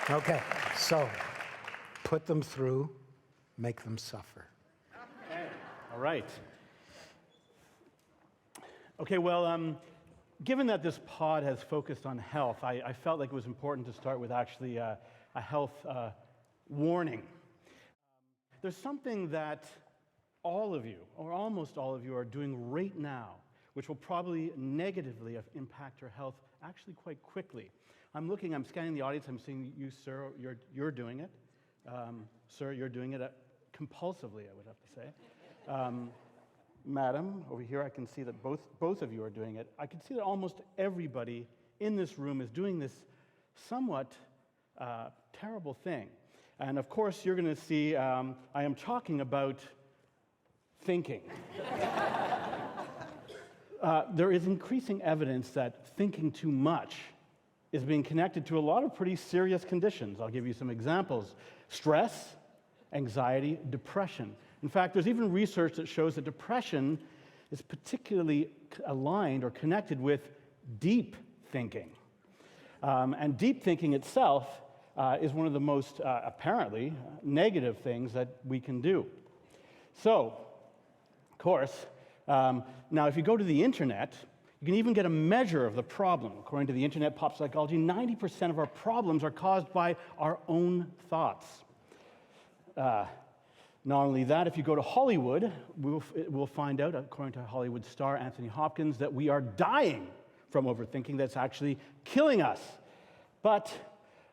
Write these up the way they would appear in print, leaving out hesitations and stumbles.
Okay, so put them through, make them suffer. All right. Okay, well, given that this pod has focused on health, I felt like it was important to start with actually a health warning. There's something that all of you, or almost all of you, are doing right now, which will probably negatively impact your health actually quite quickly. I'm scanning the audience, I'm seeing you, sir, you're doing it. Sir, you're doing it compulsively, I would have to say. Madam, over here, I can see that both of you are doing it. I can see that almost everybody in this room is doing this somewhat terrible thing. And of course, you're going to see I am talking about thinking. There is increasing evidence that thinking too much is being connected to a lot of pretty serious conditions. I'll give you some examples. Stress, anxiety, depression. In fact, there's even research that shows that depression is particularly aligned or connected with deep thinking. And deep thinking itself is one of the most, apparently, negative things that we can do. So, of course, now if you go to the internet, you can even get a measure of the problem. According to the Internet Pop Psychology, 90% of our problems are caused by our own thoughts. Not only that, if you go to Hollywood, we'll find out, according to Hollywood star Anthony Hopkins, that we are dying from overthinking. That's actually killing us. But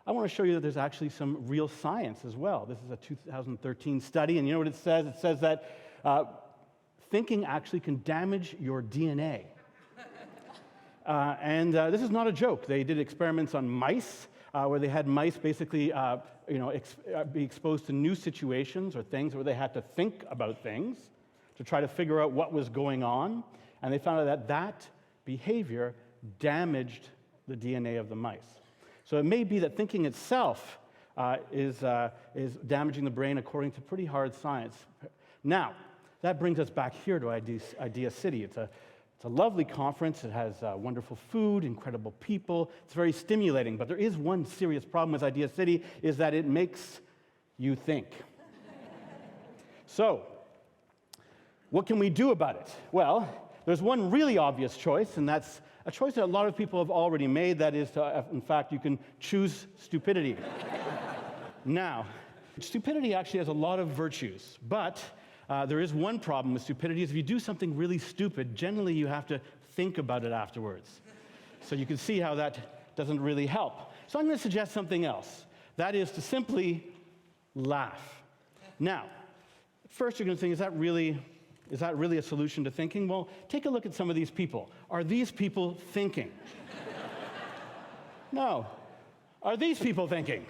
I want to show you that there's actually some real science as well. This is a 2013 study, and you know what it says? It says that thinking actually can damage your DNA. And this is not a joke. They did experiments on mice where they had mice basically be exposed to new situations or things where they had to think about things to try to figure out what was going on. And they found out that behavior damaged the DNA of the mice. So it may be that thinking itself is damaging the brain according to pretty hard science. Now, that brings us back here to Idea City. It's a lovely conference. It has wonderful food, incredible people. It's very stimulating. But there is one serious problem with Idea City, is that it makes you think. So, what can we do about it? Well, there's one really obvious choice, and that's a choice that a lot of people have already made. That is, in fact, you can choose stupidity. Now, stupidity actually has a lot of virtues, but there is one problem with stupidity. Is if you do something really stupid, generally you have to think about it afterwards. So you can see how that doesn't really help. So I'm going to suggest something else. That is to simply laugh. Now, first you're going to think, is that really a solution to thinking? Well, take a look at some of these people. Are these people thinking? No. Are these people thinking?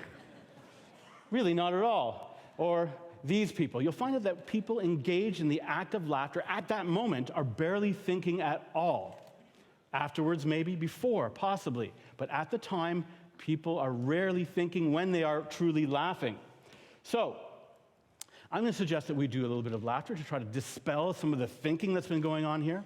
Really not at all. Or these people. You'll find out that people engaged in the act of laughter at that moment are barely thinking at all. Afterwards, maybe, before, possibly. But at the time, people are rarely thinking when they are truly laughing. So, I'm going to suggest that we do a little bit of laughter to try to dispel some of the thinking that's been going on here.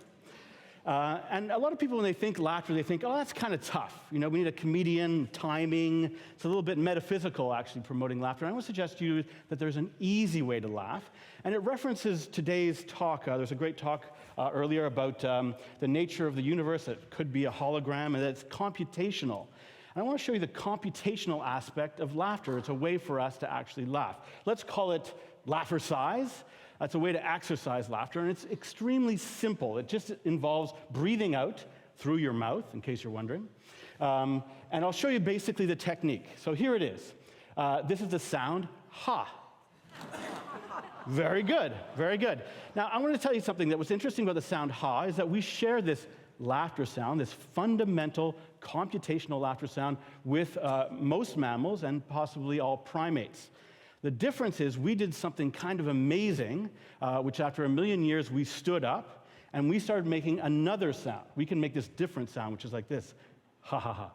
And a lot of people, when they think laughter, they think, oh, that's kind of tough. We need a comedian, timing. It's a little bit metaphysical, actually, promoting laughter. And I want to suggest to you that there's an easy way to laugh. And it references today's talk. There's a great talk earlier about the nature of the universe. It could be a hologram, and it's computational. And I want to show you the computational aspect of laughter. It's a way for us to actually laugh. Let's call it laughercise. That's a way to exercise laughter, and it's extremely simple. It just involves breathing out through your mouth, in case you're wondering. And I'll show you basically the technique. So here it is. This is the sound, ha. Very good, very good. Now, I want to tell you something that was interesting about the sound ha is that we share this laughter sound, this fundamental computational laughter sound with most mammals and possibly all primates. The difference is we did something kind of amazing, which after 1 million years we stood up and we started making another sound. We can make this different sound, which is like this, ha ha ha,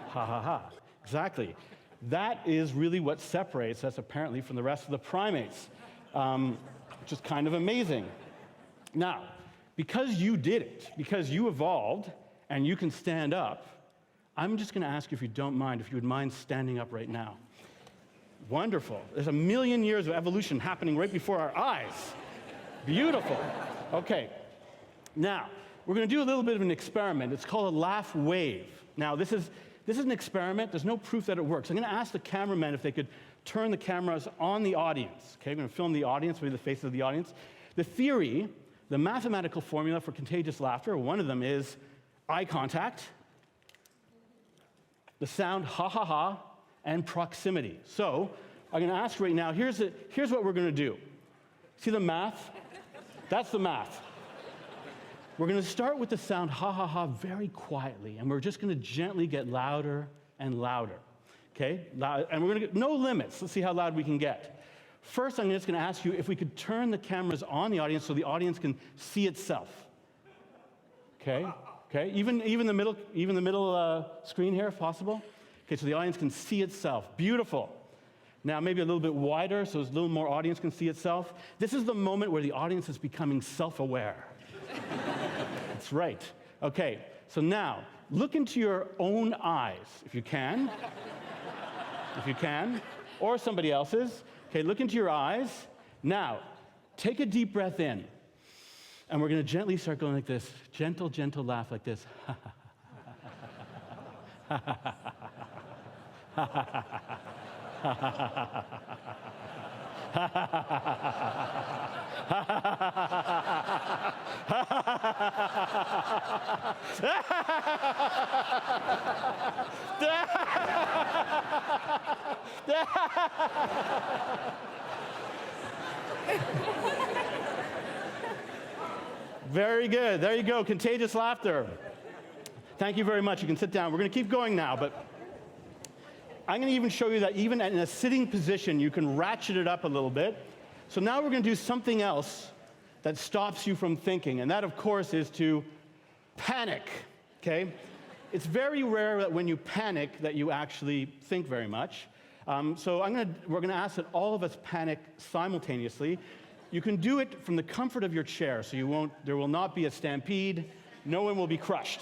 ha ha ha. Exactly. That is really what separates us apparently from the rest of the primates, which is kind of amazing. Now, because you did it, because you evolved and you can stand up, I'm just going to ask you, if you don't mind, if you would mind standing up right now. Wonderful. There's 1 million years of evolution happening right before our eyes. Beautiful. Okay. Now, we're going to do a little bit of an experiment. It's called a laugh wave. Now, this is an experiment. There's no proof that it works. I'm going to ask the cameramen if they could turn the cameras on the audience. Okay, we're going to film the audience, maybe the faces of the audience. The theory, the mathematical formula for contagious laughter, one of them is eye contact, the sound ha ha ha, and proximity. So I'm going to ask right now, here's what we're going to do. See the math? That's the math. We're going to start with the sound ha ha ha very quietly, and we're just going to gently get louder and louder. Okay? And we're going to get no limits. Let's see how loud we can get. First, I'm just going to ask you if we could turn the cameras on the audience so the audience can see itself. Okay? Okay? Even the middle screen here, if possible. Okay, so the audience can see itself. Beautiful. Now, maybe a little bit wider so a little more audience can see itself. This is the moment where the audience is becoming self-aware. That's right. Okay, so now, look into your own eyes, if you can. If you can. Or somebody else's. Okay, look into your eyes. Now, take a deep breath in. And we're going to gently start going like this. Gentle, gentle laugh like this. Very good. There you go. Contagious laughter. Thank you very much. You can sit down. We're going to keep going now, but I'm going to even show you that even in a sitting position, you can ratchet it up a little bit. So now we're going to do something else that stops you from thinking, and that, of course, is to panic, okay? It's very rare that when you panic that you actually think very much. So we're going to ask that all of us panic simultaneously. You can do it from the comfort of your chair, so there will not be a stampede. No one will be crushed.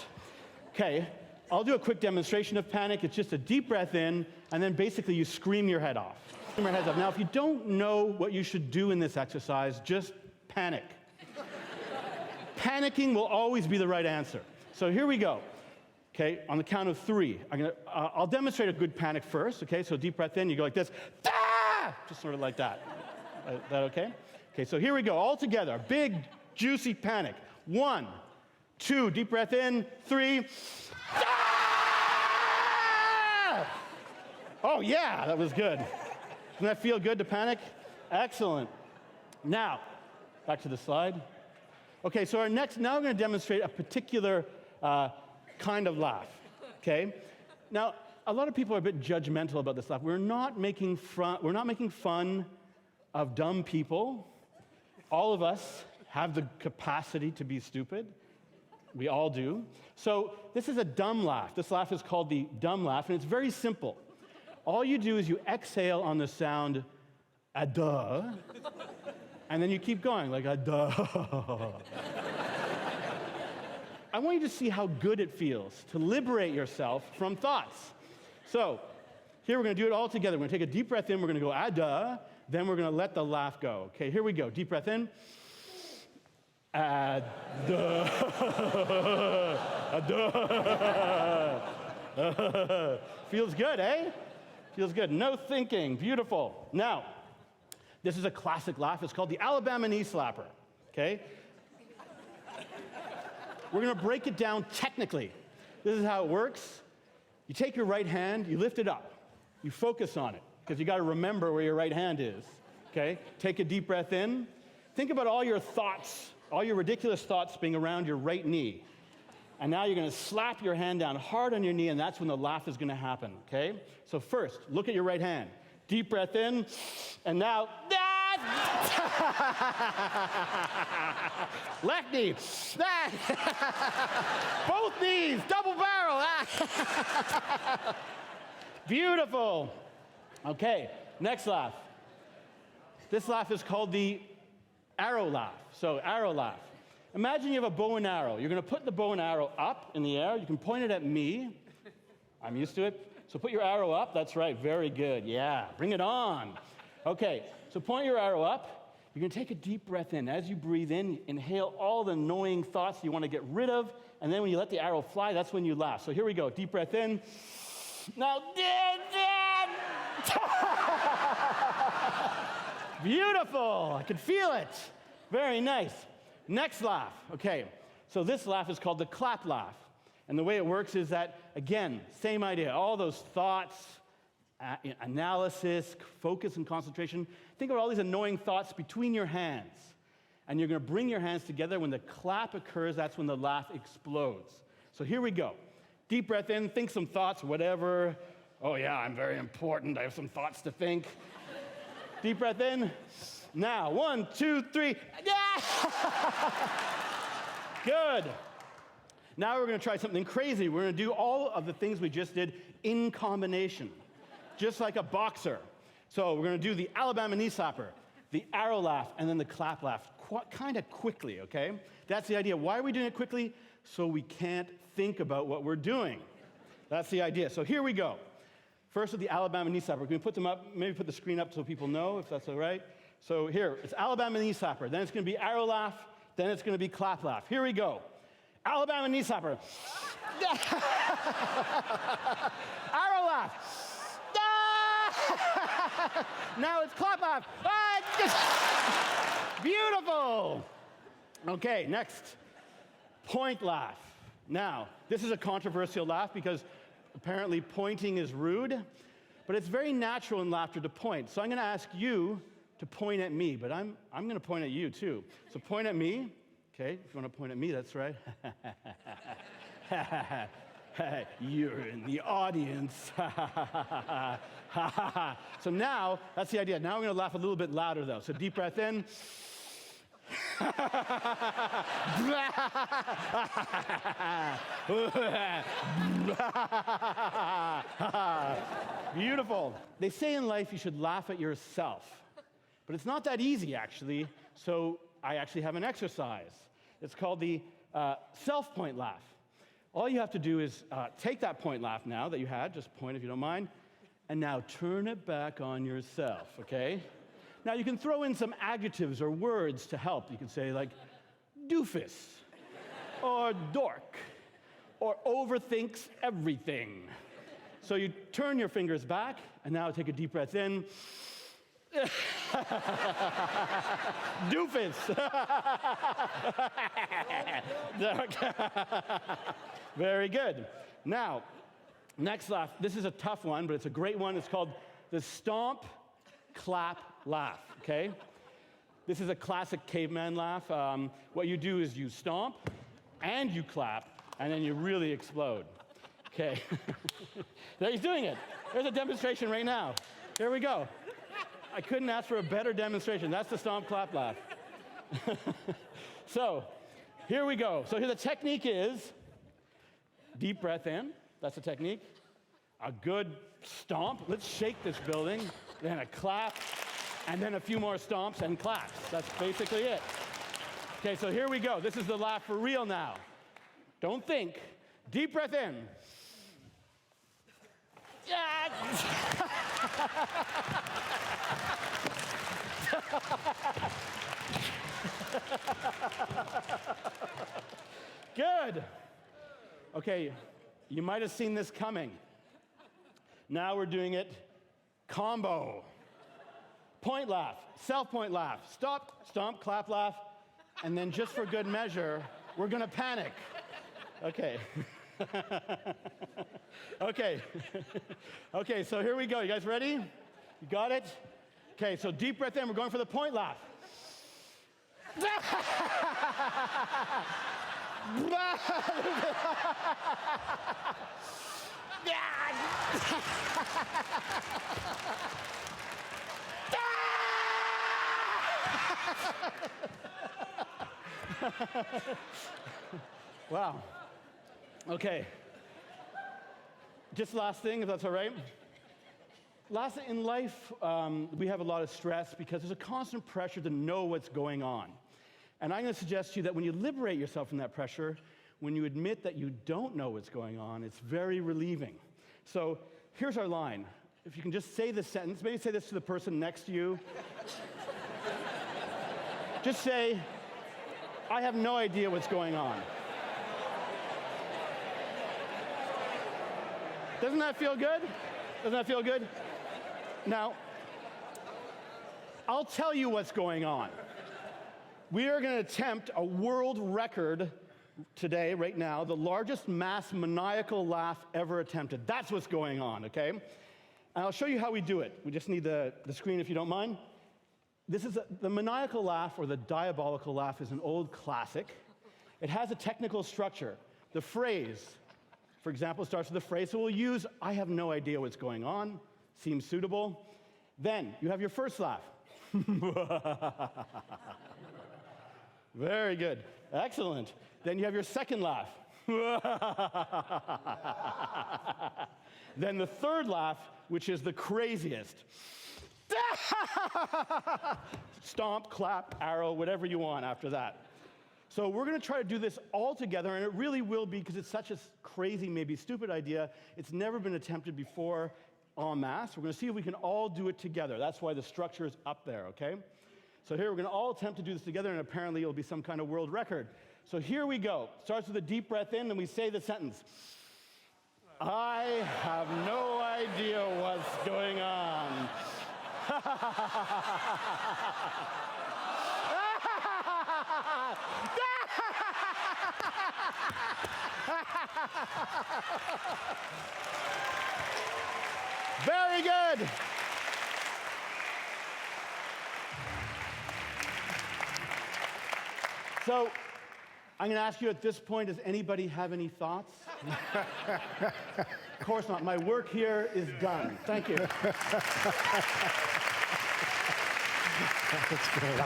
Okay, I'll do a quick demonstration of panic. It's just a deep breath in, and then basically you scream your head off. Scream your heads off. Now, if you don't know what you should do in this exercise, just panic. Panicking will always be the right answer. So here we go. Okay, on the count of 3. I'll demonstrate a good panic first. Okay, so deep breath in, you go like this. Ah! Just sort of like that. Is that okay? Okay, so here we go, all together. Big, juicy panic. 1, 2, deep breath in. 3. Ah! Oh, yeah, that was good. Doesn't that feel good to panic? Excellent. Now, back to the slide. Okay, so now we're going to demonstrate a particular kind of laugh. Okay? Now, a lot of people are a bit judgmental about this laugh. We're not making fun of dumb people. All of us have the capacity to be stupid. We all do. So this is a dumb laugh. This laugh is called the dumb laugh, and it's very simple. All you do is you exhale on the sound a duh, and then you keep going like a duh. I want you to see how good it feels to liberate yourself from thoughts. So here we're going to do it all together. We're going to take a deep breath in. We're going to go a duh. Then we're going to let the laugh go. Okay, here we go. Deep breath in. A duh. A duh. Feels good, eh? Feels good. No thinking. Beautiful. Now, this is a classic laugh. It's called the Alabama knee slapper. Okay? We're going to break it down technically. This is how it works. You take your right hand, you lift it up. You focus on it, because you got to remember where your right hand is. Okay? Take a deep breath in. Think about all your thoughts, all your ridiculous thoughts being around your right knee. And now you're going to slap your hand down hard on your knee, and that's when the laugh is going to happen. Okay? So first, look at your right hand. Deep breath in, and now, left knee. Both knees, double barrel. Beautiful. Okay, next laugh. This laugh is called the arrow laugh. So, arrow laugh. Imagine you have a bow and arrow. You're going to put the bow and arrow up in the air. You can point it at me. I'm used to it. So put your arrow up. That's right. Very good. Yeah. Bring it on. Okay. So point your arrow up. You're going to take a deep breath in. As you breathe in, inhale all the annoying thoughts you want to get rid of. And then when you let the arrow fly, that's when you laugh. So here we go. Deep breath in. Now, beautiful. I can feel it. Very nice. Next laugh. Okay. So this laugh is called the clap laugh. And the way it works is that, again, same idea. All those thoughts, analysis, focus, and concentration. Think of all these annoying thoughts between your hands. And you're going to bring your hands together. When the clap occurs, that's when the laugh explodes. So here we go. Deep breath in, think some thoughts, whatever. Oh yeah, I'm very important. I have some thoughts to think. Deep breath in. Now, 1, 2, 3. Good. Now we're going to try something crazy. We're going to do all of the things we just did in combination, just like a boxer. So we're going to do the Alabama knee slapper, the arrow laugh, and then the clap laugh, kind of quickly, okay? That's the idea. Why are we doing it quickly? So we can't think about what we're doing. That's the idea. So here we go. First with the Alabama knee slapper. We're going to put them up, maybe put the screen up so people know, if that's all right. So here, it's Alabama knee slapper. Then it's going to be arrow laugh. Then it's going to be clap laugh. Here we go. Alabama knee slapper. Arrow laugh. Now it's clap laugh. Beautiful. Okay, next. Point laugh. Now, this is a controversial laugh because apparently pointing is rude, but it's very natural in laughter to point. So I'm going to ask you to point at me, but I'm going to point at you too. So point at me. Okay, if you want to point at me, that's right. You're in the audience. So now, that's the idea. Now I'm going to laugh a little bit louder though. So deep breath in. Beautiful. They say in life you should laugh at yourself, but it's not that easy actually. So I actually have an exercise. It's called the self-point laugh. All you have to do is take that point laugh now that you had, just point if you don't mind, and now turn it back on yourself, okay? Now you can throw in some adjectives or words to help. You can say like doofus, or dork, or overthinks everything. So you turn your fingers back, and now take a deep breath in. Doofus. Very good. Now, next laugh. This is a tough one, but it's a great one. It's called the Stomp, Clap, Laugh, okay? This is a classic caveman laugh. What you do is you stomp, and you clap, and then you really explode. Okay. There he's doing it. There's a demonstration right now. Here we go. I couldn't ask for a better demonstration. That's the stomp, clap, laugh. So, here we go. So here the technique is deep breath in. That's the technique. A good stomp. Let's shake this building. Then a clap, and then a few more stomps and claps. That's basically it. Okay, so here we go. This is the laugh for real now. Don't think. Deep breath in. Good. Okay, you might have seen this coming. Now we're doing it combo. Point laugh, self-point laugh, stop, stomp, clap, laugh, and then just for good measure, we're gonna panic. Okay. Okay. Okay, so here we go. You guys ready? You got it? Okay, so deep breath in. We're going for the point laugh. Wow. Okay. Just last thing, if that's all right. Last, in life, we have a lot of stress because there's a constant pressure to know what's going on. And I'm going to suggest to you that when you liberate yourself from that pressure, when you admit that you don't know what's going on, it's very relieving. So here's our line. If you can just say the sentence, maybe say this to the person next to you. Just say, I have no idea what's going on. Doesn't that feel good? Doesn't that feel good? Now, I'll tell you what's going on. We are going to attempt a world record today, right now, the largest mass maniacal laugh ever attempted. That's what's going on, okay? And I'll show you how we do it. We just need the screen if you don't mind. This is the maniacal laugh, or the diabolical laugh, is an old classic. It has a technical structure. The phrase, for example, starts with the phrase, so we'll use, I have no idea what's going on, seems suitable. Then you have your first laugh. Very good. Excellent. Then you have your second laugh. Then the third laugh, which is the craziest. Stomp, clap, arrow, whatever you want after that. So we're going to try to do this all together, and it really will be, because it's such a crazy, maybe stupid idea. It's never been attempted before en masse. We're going to see if we can all do it together. That's why the structure is up there, okay? So here we're going to all attempt to do this together, and apparently it'll be some kind of world record. So here we go. Starts with a deep breath in, and we say the sentence. I have no idea what's going on. Very good. So I'm going to ask you at this point, does anybody have any thoughts? Of course not. My work here is done. Thank you. That's great.